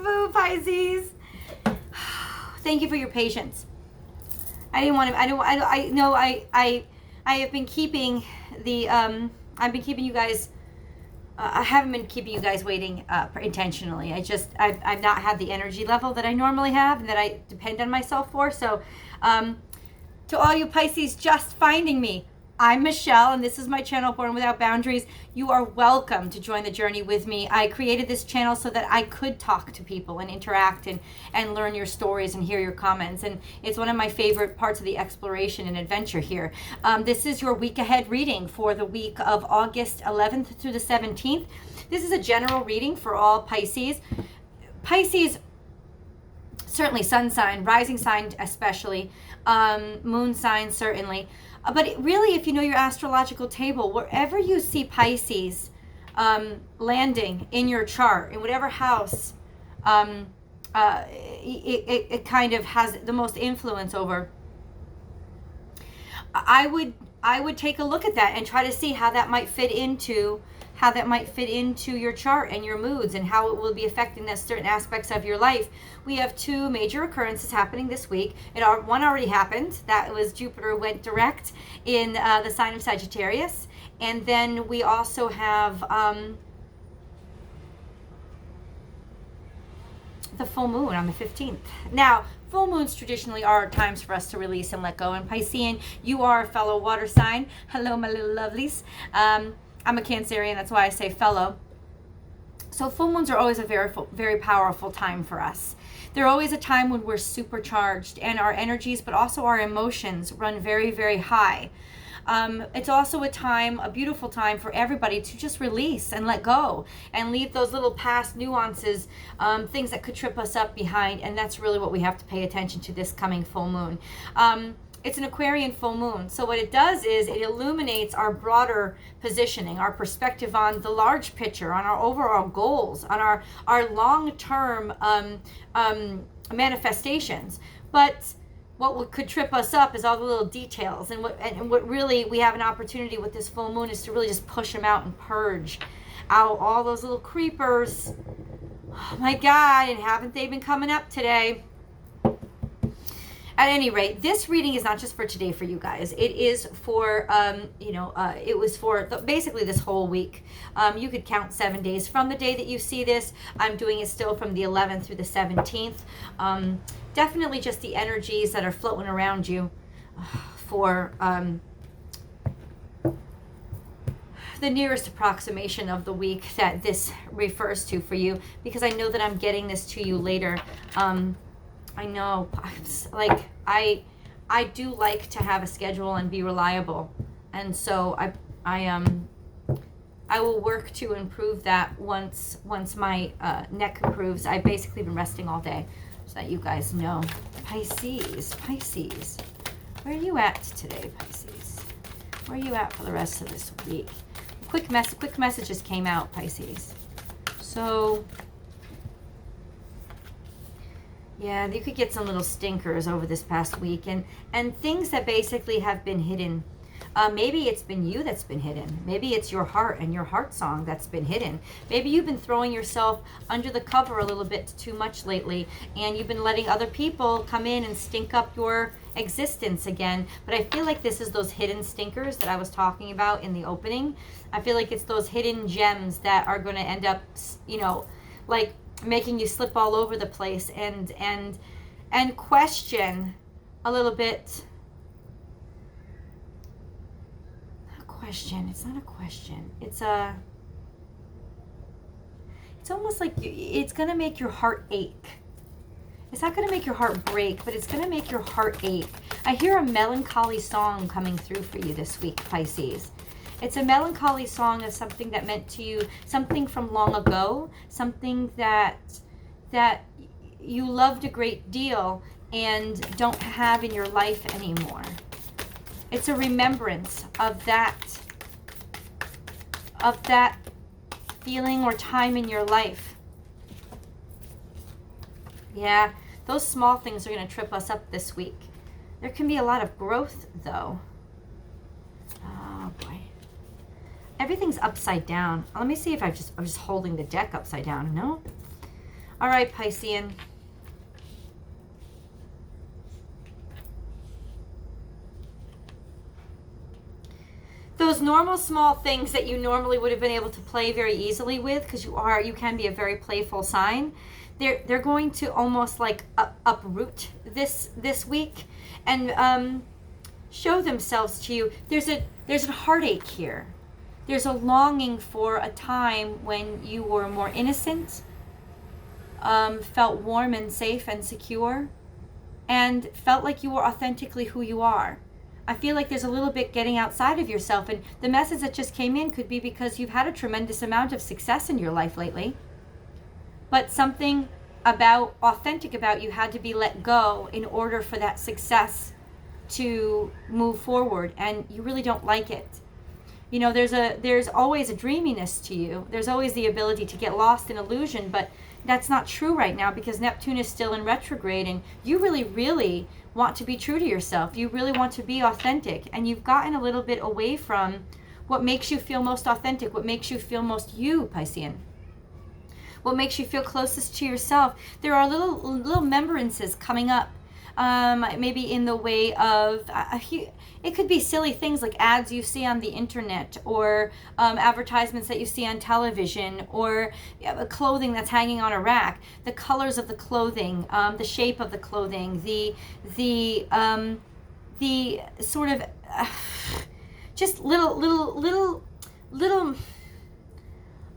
boo, Pisces. Thank you for your patience. I didn't want to, I know I have been keeping the, I've been keeping you guys, I haven't been keeping you guys waiting intentionally. I've not had the energy level that I normally have and that I depend on myself for. So to all you Pisces just finding me, I'm Michelle, and this is my channel, Born Without Boundaries. You are welcome to join the journey with me. I created this channel so that I could talk to people and interact and learn your stories and hear your comments. And it's one of my favorite parts of the exploration and adventure here. This is your week ahead reading for the week of August 11th through the 17th. This is a general reading for all Pisces. Pisces, certainly sun sign, rising sign especially, moon sign certainly. But really, if you know your astrological table, wherever you see Pisces landing in your chart, in whatever house it kind of has the most influence over, I would take a look at that and try to see how that might fit into your chart and your moods and how it will be affecting the certain aspects of your life. We have two major occurrences happening this week. One already happened. That was Jupiter went direct in the sign of Sagittarius. And then we also have the full moon on the 15th. Now, full moons traditionally are times for us to release and let go. And Piscean, you are a fellow water sign. Hello, my little lovelies. I'm a Cancerian, that's why I say fellow. So full moons are always a very powerful time for us. They're always a time when we're supercharged and our energies, but also our emotions run very, very high. It's also a beautiful time for everybody to just release and let go and leave those little past nuances, things that could trip us up behind. And that's really what we have to pay attention to this coming full moon. It's an Aquarian full moon. So what it does is it illuminates our broader positioning, our perspective on the large picture, on our overall goals, on our long-term manifestations. But what could trip us up is all the little details. And what really we have an opportunity with this full moon is to really just push them out and purge out all those little creepers. Oh my God, and haven't they been coming up today? At any rate, this reading is not just for today for you guys. It is for, it was for basically this whole week. You could count 7 days from the day that you see this. I'm doing it still from the 11th through the 17th. Definitely just the energies that are floating around you for the nearest approximation of the week that this refers to for you, because I know that I'm getting this to you later. I know, like, I do like to have a schedule and be reliable, and so I will work to improve that once my neck improves. I've basically been resting all day, so that you guys know. Pisces, where are you at today, Pisces? Where are you at for the rest of this week? Quick messages came out, Pisces. So yeah, you could get some little stinkers over this past week, and things that basically have been hidden. Maybe it's been you that's been hidden. Maybe it's your heart and your heart song that's been hidden. Maybe you've been throwing yourself under the cover a little bit too much lately, and you've been letting other people come in and stink up your existence again. But I feel like this is those hidden stinkers that I was talking about in the opening. I feel like it's those hidden gems that are going to end up, like making you slip all over the place and question a little bit. It's not a question. It's almost like it's going to make your heart ache. It's not going to make your heart break, but it's going to make your heart ache. I hear a melancholy song coming through for you this week, Pisces. It's a melancholy song of something that meant to you, something from long ago, something that you loved a great deal and don't have in your life anymore. It's a remembrance of that feeling or time in your life. Yeah, those small things are going to trip us up this week. There can be a lot of growth, though. Oh, boy. Everything's upside down. Let me see if I'm just holding the deck upside down. No? All right, Piscean. Those normal small things that you normally would have been able to play very easily with, because you can be a very playful sign, they're going to almost like uproot this week and show themselves to you. There's a heartache here. There's a longing for a time when you were more innocent, felt warm and safe and secure, and felt like you were authentically who you are. I feel like there's a little bit getting outside of yourself, and the message that just came in could be because you've had a tremendous amount of success in your life lately, but something authentic about you had to be let go in order for that success to move forward, and you really don't like it. You know, there's always a dreaminess to you. There's always the ability to get lost in illusion, but that's not true right now because Neptune is still in retrograde, and you really, really want to be true to yourself. You really want to be authentic, and you've gotten a little bit away from what makes you feel most authentic, what makes you feel most you, Piscean. What makes you feel closest to yourself. There are little remembrances coming up, maybe in the way of it could be silly things like ads you see on the internet, or advertisements that you see on television, or clothing that's hanging on a rack. The colors of the clothing, the shape of the clothing, the sort of just little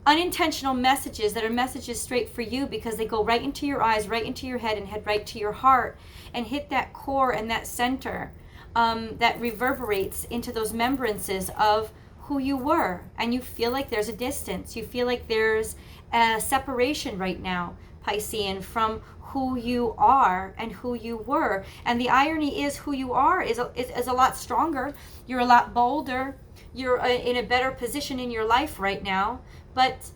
unintentional messages that are messages straight for you, because they go right into your eyes, right into your head, and head right to your heart and hit that core and that center, that reverberates into those remembrances of who you were. And you feel like there's a distance. You feel like there's a separation right now, Piscean, from who you are and who you were. And the irony is, who you are is a lot stronger. You're a lot bolder. You're in a better position in your life right now. But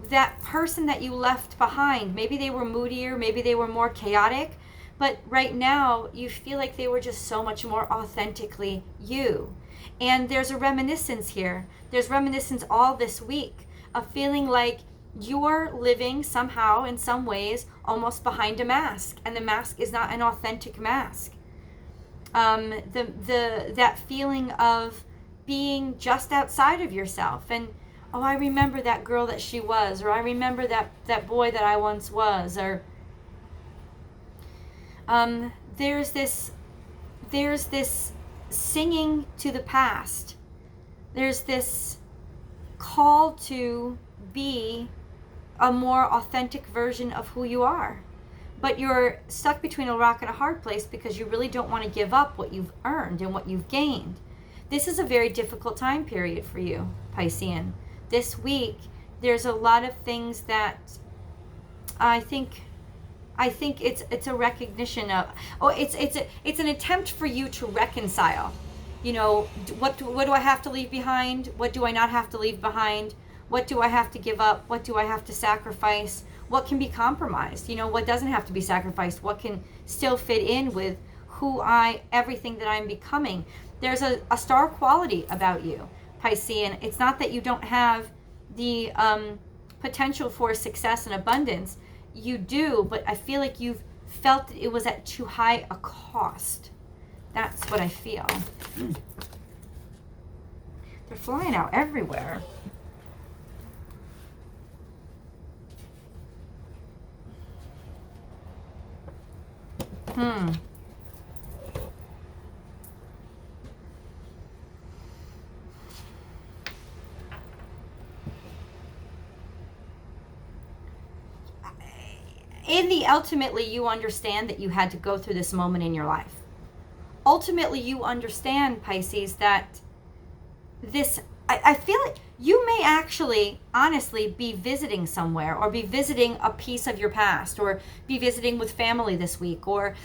that person that you left behind, maybe they were moodier, maybe they were more chaotic, but right now you feel like they were just so much more authentically you. And there's a reminiscence here. There's reminiscence all this week of feeling like you're living somehow, in some ways, almost behind a mask, and the mask is not an authentic mask. That feeling of being just outside of yourself, and oh, I remember that girl that she was, or I remember that boy that I once was, or there's this singing to the past. There's this call to be a more authentic version of who you are. But you're stuck between a rock and a hard place because you really don't want to give up what you've earned and what you've gained. This is a very difficult time period for you, Piscean. This week, there's a lot of things that I think it's a recognition of. It's an attempt for you to reconcile. You know, what do I have to leave behind? What do I not have to leave behind? What do I have to give up? What do I have to sacrifice? What can be compromised? You know, what doesn't have to be sacrificed? What can still fit in with everything that I'm becoming? There's a star quality about you, Piscean. It's not that you don't have the potential for success and abundance. You do, but I feel like you've felt it was at too high a cost. That's what I feel. They're flying out everywhere. Ultimately, you understand that you had to go through this moment in your life. Ultimately, you understand, Pisces, that I feel like you may actually, honestly, be visiting somewhere, or be visiting a piece of your past, or be visiting with family this week, or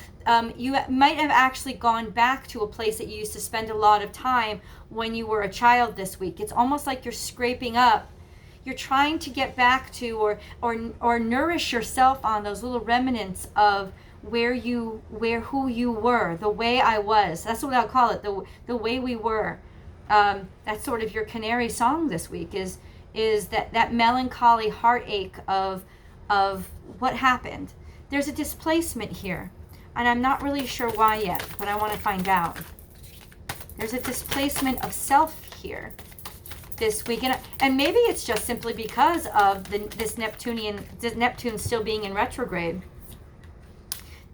you might have actually gone back to a place that you used to spend a lot of time when you were a child this week. It's almost like you're scraping up. You're trying to get back to or nourish yourself on those little remnants of who you were, the way I was. That's what I'll call it, the way we were. That's sort of your canary song this week, is that melancholy heartache of of what happened. There's a displacement here, and I'm not really sure why yet, but I want to find out. There's a displacement of self here this week, and maybe it's just simply because of this Neptune still being in retrograde.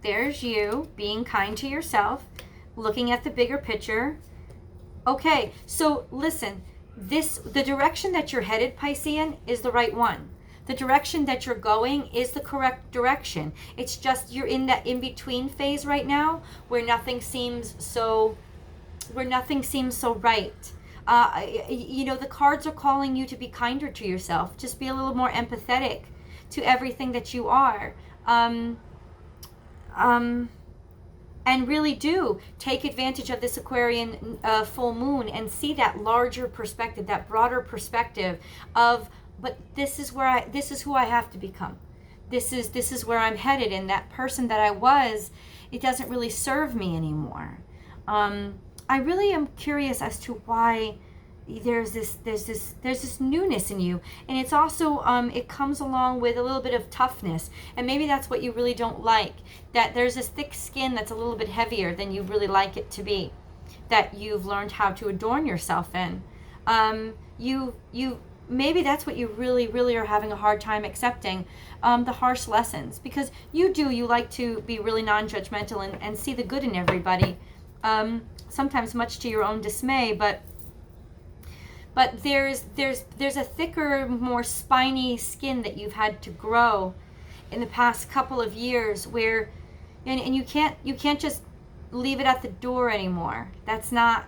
There's you being kind to yourself, looking at the bigger picture. Okay, so listen, the direction that you're headed, Piscean, is the right one. The direction that you're going is the correct direction. It's just you're in that in-between phase right now where nothing seems so right. The cards are calling you to be kinder to yourself. Just be a little more empathetic to everything that you are. And really do take advantage of this Aquarian full moon and see that larger perspective, that broader perspective of, but this is who I have to become. This is where I'm headed, and that person that I was, it doesn't really serve me anymore. I really am curious as to why there's this newness in you, and it's also it comes along with a little bit of toughness, and maybe that's what you really don't like, that there's this thick skin that's a little bit heavier than you really like it to be, that you've learned how to adorn yourself in. You maybe that's what you really are having a hard time accepting, the harsh lessons, because you like to be really non-judgmental and see the good in everybody, sometimes much to your own dismay, but there's a thicker, more spiny skin that you've had to grow in the past couple of years, where and you can't just leave it at the door anymore. That's not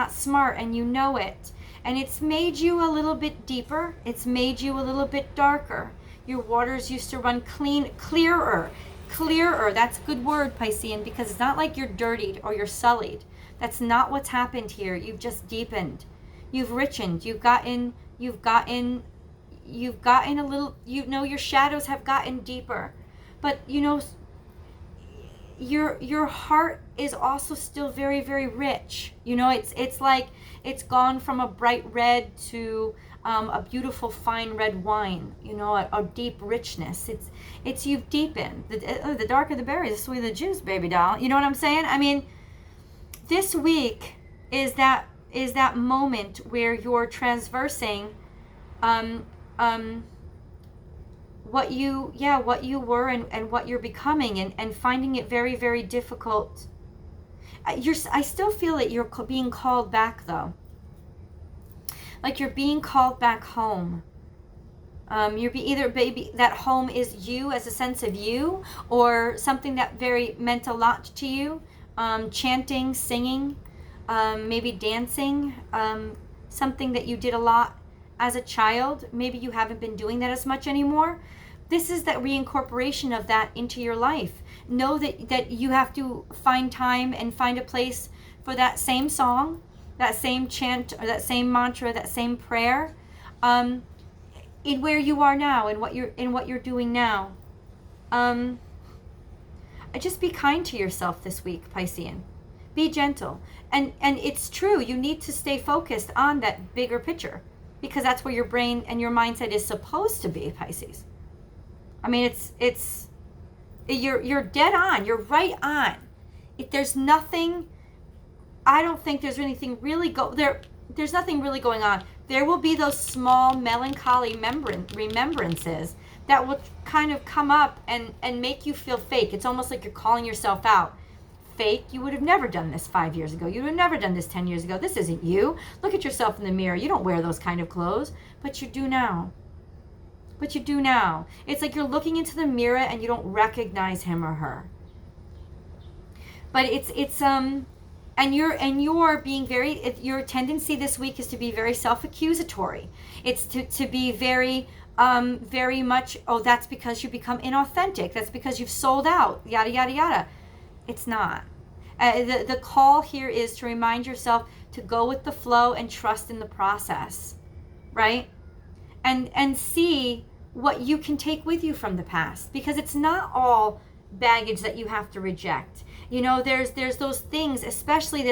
smart, and you know it. And it's made you a little bit deeper. It's made you a little bit darker. Your waters used to run clearer. That's a good word, Piscean, because it's not like you're dirtied or you're sullied. That's not what's happened here. You've just deepened. You've richened. You've gotten a little, your shadows have gotten deeper. But your heart is also still very, very rich. It's like it's gone from a bright red to a beautiful fine red wine, a deep richness. It's you've deepened. The darker the berry, the sweeter the juice, baby doll. You know what I'm saying? I mean, this week is that moment where you're transversing what you were and what you're becoming, and finding it very, very difficult. I still feel that you're being called back, though. Like you're being called back home. Baby, that home is you, as a sense of you, or something that very meant a lot to you. Chanting, singing, maybe dancing, something that you did a lot as a child. Maybe you haven't been doing that as much anymore. This is that reincorporation of that into your life. Know that you have to find time and find a place for that same song, that same chant, or that same mantra, that same prayer, in where you are now, and what you're doing now. Just be kind to yourself this week, Piscean. Be gentle. And it's true, you need to stay focused on that bigger picture, because that's where your brain and your mindset is supposed to be, Pisces. I mean, you're dead on. You're right on. If there's nothing, I don't think there's anything really there's nothing really going on. There will be those small melancholy remembrances that will kind of come up and make you feel fake. It's almost like you're calling yourself out. Fake, you would have never done this 5 years ago. You would have never done this 10 years ago. This isn't you. Look at yourself in the mirror. You don't wear those kind of clothes, but you do now. It's like you're looking into the mirror and you don't recognize him or her. But and you're being very, your tendency this week is to be very self-accusatory. It's to be very very much, that's because you become inauthentic. That's because you've sold out, yada, yada, yada. It's not. The call here is to remind yourself to go with the flow and trust in the process, right? And see what you can take with you from the past, because it's not all baggage that you have to reject. There's those things, especially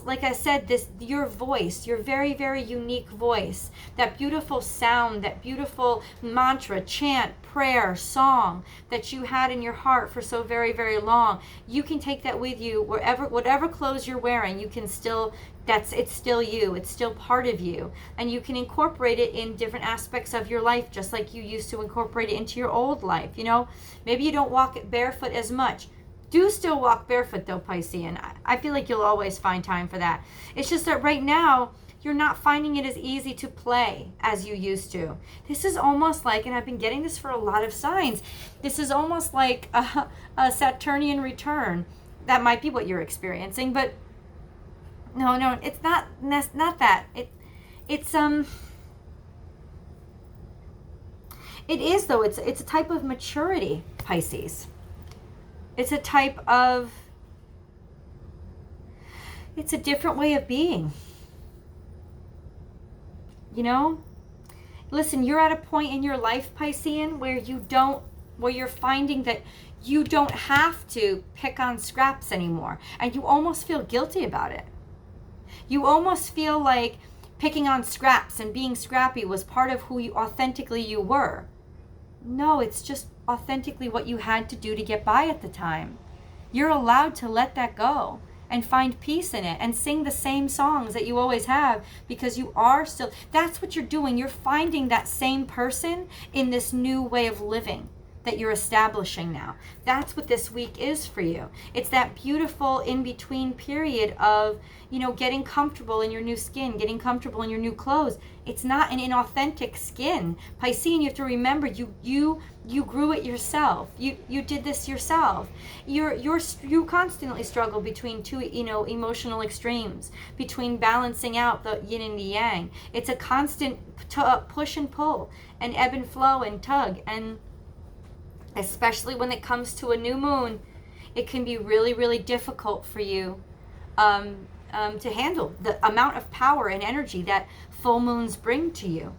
like I said, your voice, your very, very unique voice, that beautiful sound, that beautiful mantra, chant, prayer, song that you had in your heart for so very, very long. You can take that with you wherever, whatever clothes you're wearing, you can still, it's still you, it's still part of you, and you can incorporate it in different aspects of your life, just like you used to incorporate it into your old life. Maybe you don't walk barefoot as much. Do still walk barefoot though, Piscean. I feel like you'll always find time for that. It's just that right now you're not finding it as easy to play as you used to. This is almost like, and I've been getting this for a lot of signs, this is almost like a Saturnian return. That might be what you're experiencing, but no, it's not that. It is though. It's a type of maturity, Pisces. It's a type of, it's a different way of being. Listen, you're at a point in your life, Piscean, where you're finding that you don't have to pick on scraps anymore. And you almost feel guilty about it. You almost feel like picking on scraps and being scrappy was part of who you authentically you were. No, it's just authentically what you had to do to get by at the time. You're allowed to let that go and find peace in it and sing the same songs that you always have, because you are still, that's what you're doing. You're finding that same person in this new way of living that you're establishing now. That's what this week is for you. It's that beautiful in-between period of, getting comfortable in your new skin, getting comfortable in your new clothes. It's not an inauthentic skin. Piscean, you have to remember, you grew it yourself. You did this yourself. You constantly struggle between two, emotional extremes, between balancing out the yin and the yang. It's a constant push and pull, and ebb and flow and tug, and especially when it comes to a new moon, it can be really, really difficult for you to handle the amount of power and energy that full moons bring to you.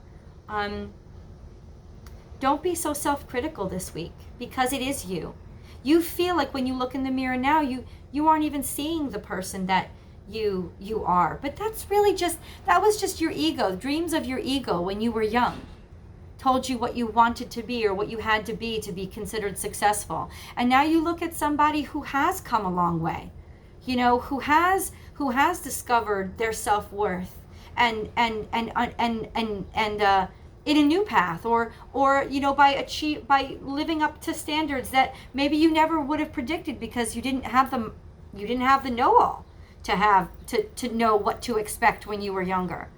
Don't be so self-critical this week, because it is you. You feel like when you look in the mirror now, you aren't even seeing the person that you are. But that's really that was just your ego, dreams of your ego when you were young. Told you what you wanted to be or what you had to be considered successful. And now you look at somebody who has come a long way, who has discovered their self-worth and in a new path, or by living up to standards that maybe you never would have predicted, because you didn't have the know-all to know what to expect when you were younger.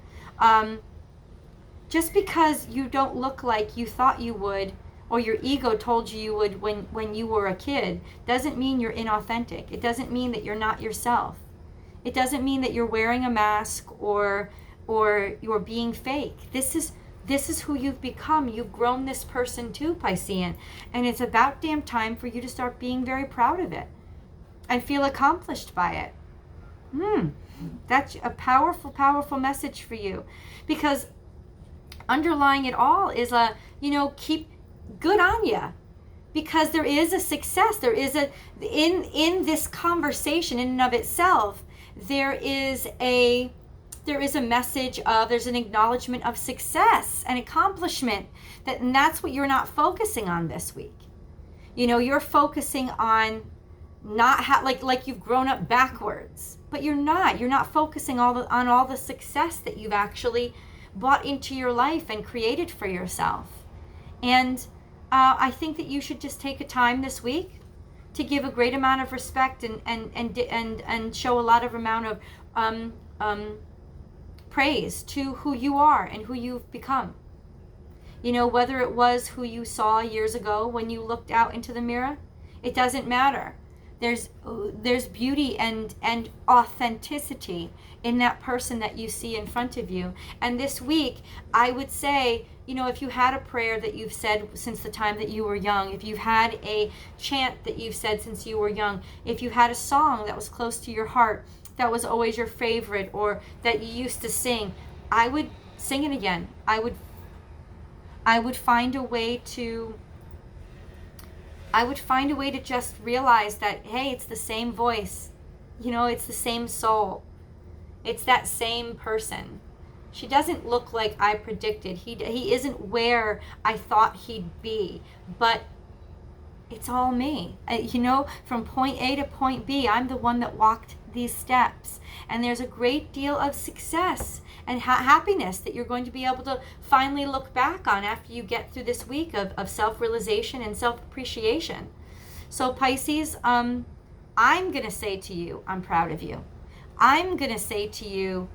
Just because you don't look like you thought you would, or your ego told you would when you were a kid, doesn't mean you're inauthentic. It doesn't mean that you're not yourself. It doesn't mean that you're wearing a mask or you're being fake. This is who you've become. You've grown this person too, Piscean. And it's about damn time for you to start being very proud of it and feel accomplished by it. That's a powerful, powerful message for you, because underlying it all is keep good on you, because there is a success. There is in this conversation in and of itself, there is a message of, there's an acknowledgement of success and accomplishment, and that's what you're not focusing on this week. You're focusing on not like you've grown up backwards, but you're not focusing on all the success that you've actually brought into your life and created for yourself. And I think that you should just take a time this week to give a great amount of respect and show a lot of amount of praise to who you are and who you've become. Whether it was who you saw years ago when you looked out into the mirror, it doesn't matter. There's beauty and authenticity in that person that you see in front of you. And this week, I would say, if you had a prayer that you've said since the time that you were young, if you've had a chant that you've said since you were young, if you had a song that was close to your heart, that was always your favorite, or that you used to sing, I would sing it again. I would find a way to just realize that, hey, it's the same voice. It's the same soul. It's that same person. She doesn't look like I predicted. He isn't where I thought he'd be, but it's all me. From point A to point B, I'm the one that walked these steps. And there's a great deal of success and happiness that you're going to be able to finally look back on after you get through this week of self-realization and self-appreciation. So Pisces, I'm going to say to you, I'm proud of you. I'm going to say to you,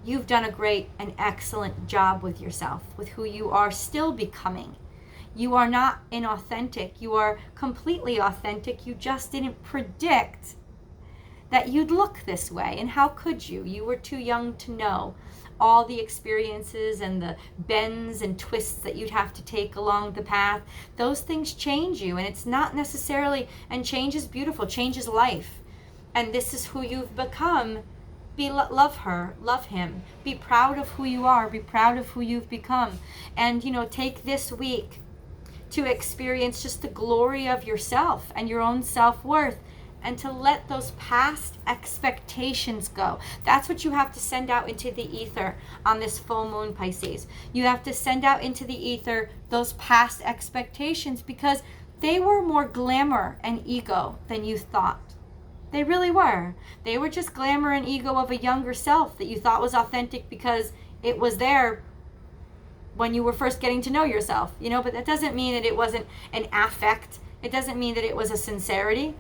you've done a great and excellent job with yourself, with who you are still becoming. You are not inauthentic. You are completely authentic. You just didn't predict that you'd look this way. And how could you? You were too young to know all the experiences and the bends and twists that you'd have to take along the path. Those things change you, and it's not necessarily, and change is beautiful, change is life. And this is who you've become. Love her, love him. Be proud of who you are, be proud of who you've become. And, take this week to experience just the glory of yourself and your own self-worth, and to let those past expectations go. That's what you have to send out into the ether on this full moon, Pisces. You have to send out into the ether those past expectations, because they were more glamour and ego than you thought. They really were. They were just glamour and ego of a younger self that you thought was authentic because it was there when you were first getting to know yourself, but that doesn't mean that it wasn't an affect. It doesn't mean that it was a sincerity.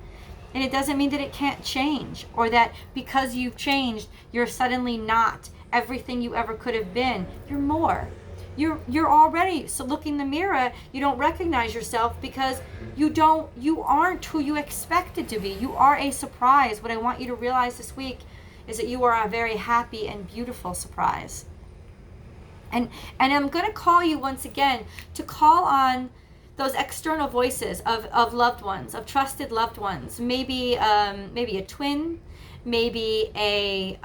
And it doesn't mean that it can't change, or that because you've changed, you're suddenly not everything you ever could have been. You're more. You're already, so look in the mirror, you don't recognize yourself because you aren't who you expected to be. You are a surprise. What I want you to realize this week is that you are a very happy and beautiful surprise. And I'm going to call you once again to call on those external voices of loved ones, of trusted loved ones. Maybe a twin, maybe a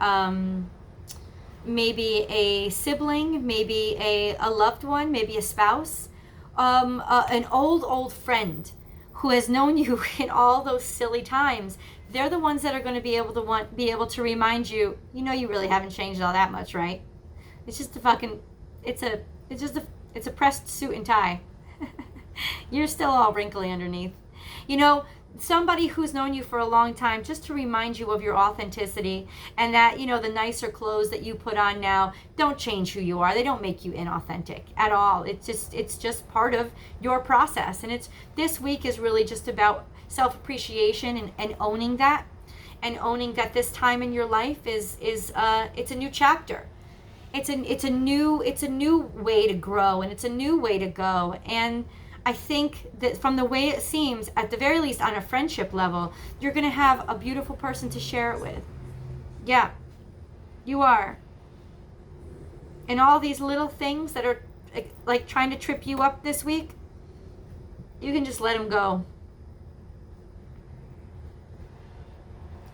sibling, maybe a loved one, maybe a spouse, an old friend who has known you in all those silly times. They're the ones that are going to be able to remind you, you really haven't changed all that much, right? It's just it's a pressed suit and tie. You're still all wrinkly underneath. Somebody who's known you for a long time, just to remind you of your authenticity, and that, the nicer clothes that you put on now don't change who you are. They don't make you inauthentic at all. It's just part of your process. And this week is really just about self-appreciation and owning that, and owning that this time in your life is it's a new chapter. It's a new way to grow, and it's a new way to go. And I think that from the way it seems, at the very least on a friendship level, you're going to have a beautiful person to share it with. Yeah, you are. And all these little things that are like trying to trip you up this week, you can just let them go.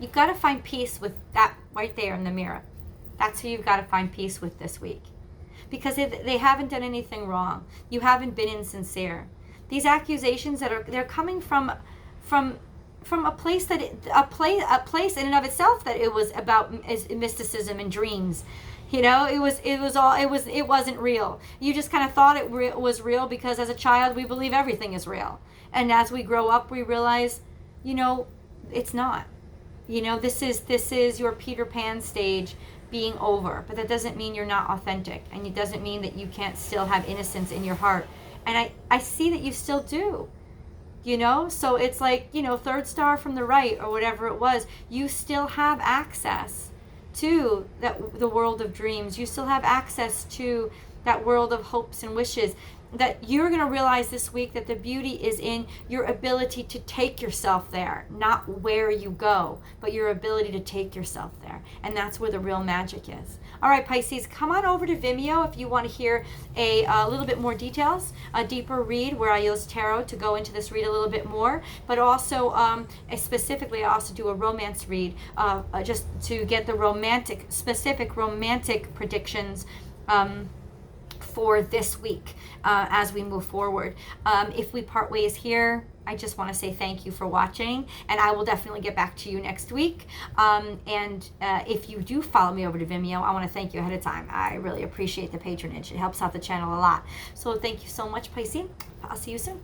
You've got to find peace with that right there in the mirror. That's who you've got to find peace with this week. Because they haven't done anything wrong. You haven't been insincere. These accusations they're coming from a place a place in and of itself that it was about mysticism and dreams. It wasn't real. You just kind of thought it was real because as a child we believe everything is real. And as we grow up we realize, it's not. This is your Peter Pan stage being over, but that doesn't mean you're not authentic, and it doesn't mean that you can't still have innocence in your heart. And I see that you still do, so it's like, third star from the right or whatever it was, you still have access to the world of dreams. You still have access to that world of hopes and wishes. That you're going to realize this week that the beauty is in your ability to take yourself there, not where you go, but your ability to take yourself there. And that's where the real magic is. All right, Pisces, come on over to Vimeo if you want to hear a little bit more details, a deeper read where I use tarot to go into this read a little bit more. But also, specifically, I also do a romance read just to get the specific romantic predictions for this week as we move forward. If we part ways here, I just want to say thank you for watching, and I will definitely get back to you next week. If you do follow me over to Vimeo, I want to thank you ahead of time. I really appreciate the patronage. It helps out the channel a lot. So thank you so much, Pisces. I'll see you soon.